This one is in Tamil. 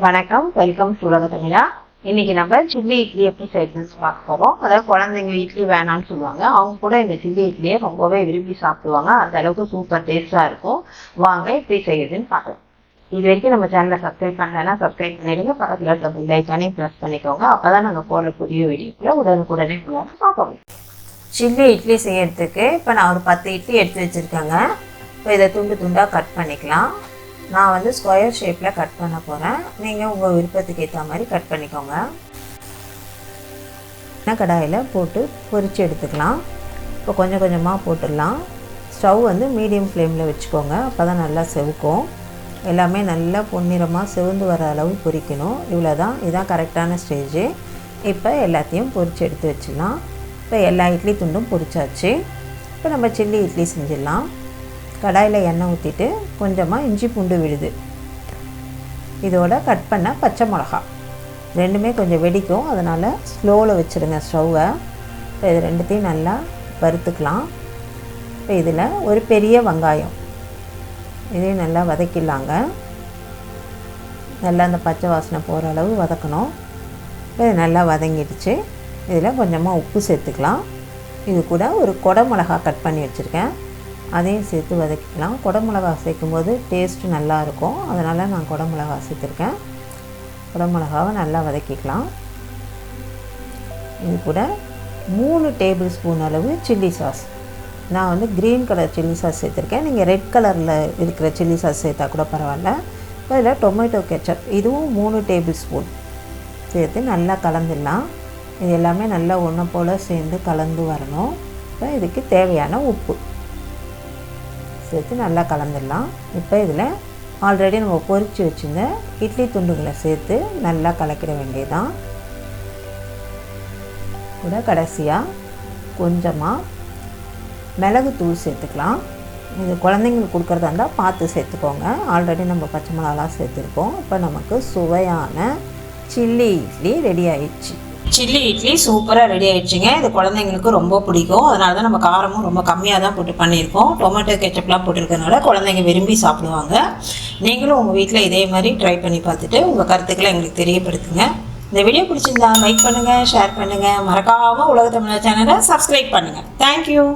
வணக்கம், வெல்கம் டு ulaga thamizha. இன்னைக்கு நம்ம சில்லி இட்லி எப்படி செய்யறதுன்னு பார்க்க போறோம். அதாவது குழந்தைங்க இட்லி வேணாம்னு சொல்லுவாங்க, அவங்க கூட இந்த சில்லி இட்லியை ரொம்பவே விரும்பி சாப்பிடுவாங்க. அந்த அளவுக்கு சூப்பர் டேஸ்டா இருக்கும். வாங்க எப்படி செய்யறதுன்னு பார்க்கலாம். இது வரைக்கும் நம்ம சேனலை சப்ஸ்கிரைப் பண்ணலைன்னா சப்ஸ்கிரைப் பண்ணிடுங்க. பக்கத்தில் இருக்க பெல் ஐக்கானையும் ப்ரெஸ் பண்ணிக்கோங்க. அப்பதான் நாங்கள் போடுற புதிய வீடியோக்குள்ள உடனுக்குடனே பார்க்கணும். சில்லி இட்லி செய்யறதுக்கு இப்போ நான் ஒரு 10 இட்லி எடுத்து வச்சுருக்கேங்க. இப்போ இதை துண்டு துண்டாக கட் பண்ணிக்கலாம். நான் வந்து ஸ்கொயர் ஷேப்பில் கட் பண்ண போகிறேன். நீங்கள் உங்கள் விருப்பத்துக்கு ஏற்ற மாதிரி கட் பண்ணிக்கோங்க. கடாயில் போட்டு பொரித்து எடுத்துக்கலாம். இப்போ கொஞ்சம் கொஞ்சமாக போட்டுடலாம். ஸ்டவ் வந்து மீடியம் ஃப்ளேமில் வச்சுக்கோங்க, அப்போ தான் நல்லா செவுக்கும். எல்லாமே நல்லா பொன்னிறமாக செவந்து வர அளவு பொரிக்கணும். இவ்வளோ தான், இதுதான் கரெக்டான ஸ்டேஜு. இப்போ எல்லாத்தையும் பொரித்து எடுத்து வச்சிடலாம். இப்போ எல்லா இட்லி துண்டும் பொரிச்சாச்சு. இப்போ நம்ம சில்லி இட்லி செஞ்சிடலாம். கடாயில் எண்ணெய் ஊற்றிட்டு கொஞ்சமாக இஞ்சி பூண்டு விழுது, இதோட கட் பண்ண பச்சை மிளகா, ரெண்டுமே கொஞ்சம் வெடிக்கும், அதனால் ஸ்லோவில் வச்சுருங்க ஸ்டவ்வை. இப்போ இது ரெண்டுத்தையும் நல்லா வறுத்துக்கலாம். இப்போ இதில் ஒரு பெரிய வெங்காயம், இதையும் நல்லா வதக்கிடலாங்க. நல்லா அந்த பச்சை வாசனை போகிற அளவு வதக்கணும். இப்போ இது நல்லா வதங்கிடுச்சு. இதில் கொஞ்சமாக உப்பு சேர்த்துக்கலாம். இது கூட ஒரு கொடை மிளகா கட் பண்ணி வச்சுருக்கேன், அதையும் சேர்த்து வதக்கிக்கலாம். கொடை மிளகா சேர்க்கும்போது டேஸ்ட்டு நல்லாயிருக்கும், அதனால் நான் கொடை மிளகா சேர்த்துருக்கேன். கொடை மிளகாவை நல்லா வதக்கிக்கலாம். இது கூட 3 டேபிள் ஸ்பூன் அளவு சில்லி சாஸ், நான் வந்து க்ரீன் கலர் சில்லி சாஸ் சேர்த்துருக்கேன். நீங்கள் ரெட் கலரில் இருக்கிற சில்லி சாஸ் சேர்த்தா கூட பரவாயில்ல. இப்போ இதில் டொமேட்டோ கெச்சப், இதுவும் 3 டேபிள் ஸ்பூன் சேர்த்து நல்லா கலந்துடலாம். இது எல்லாமே நல்லா ஒன்று போல் சேர்ந்து கலந்து வரணும். இப்போ இதுக்கு தேவையான உப்பு சேர்த்து நல்லா கலந்துடலாம். இப்போ இதில் ஆல்ரெடி நம்ம பொரித்து வச்சுருந்த இட்லி துண்டுகளை சேர்த்து நல்லா கலக்கிட வேண்டியதுதான். கூட கடைசியாக கொஞ்சமாக மிளகுத்தூள் சேர்த்துக்கலாம். இது குழந்தைங்களுக்கு கொடுக்குறதா இருந்தால் பார்த்து சேர்த்துக்கோங்க. ஆல்ரெடி நம்ம பச்சை மிளகாலாம் சேர்த்துருக்கோம். இப்போ நமக்கு சுவையான சில்லி இட்லி ரெடி ஆயிடுச்சு. சில்லி இட்லி சூப்பராக ரெடி ஆகிடுச்சிங்க. இது குழந்தைங்களுக்கு ரொம்ப பிடிக்கும், அதனால தான் நம்ம காரமும் ரொம்ப கம்மியாக தான் போட்டு பண்ணியிருக்கோம். டொமேட்டோ கெச்சப்லாம் போட்டிருக்கனால குழந்தைங்க விரும்பி சாப்பிடுவாங்க. நீங்களும் உங்கள் வீட்டில் இதே மாதிரி ட்ரை பண்ணி பார்த்துட்டு உங்கள் கருத்துக்களை எங்களுக்கு தெரியப்படுத்துங்க. இந்த வீடியோ பிடிச்சிருந்தா லைக் பண்ணுங்கள், ஷேர் பண்ணுங்கள், மறக்காமல் ulaga thamizha சேனலை சப்ஸ்கிரைப் பண்ணுங்கள். தேங்க்யூ.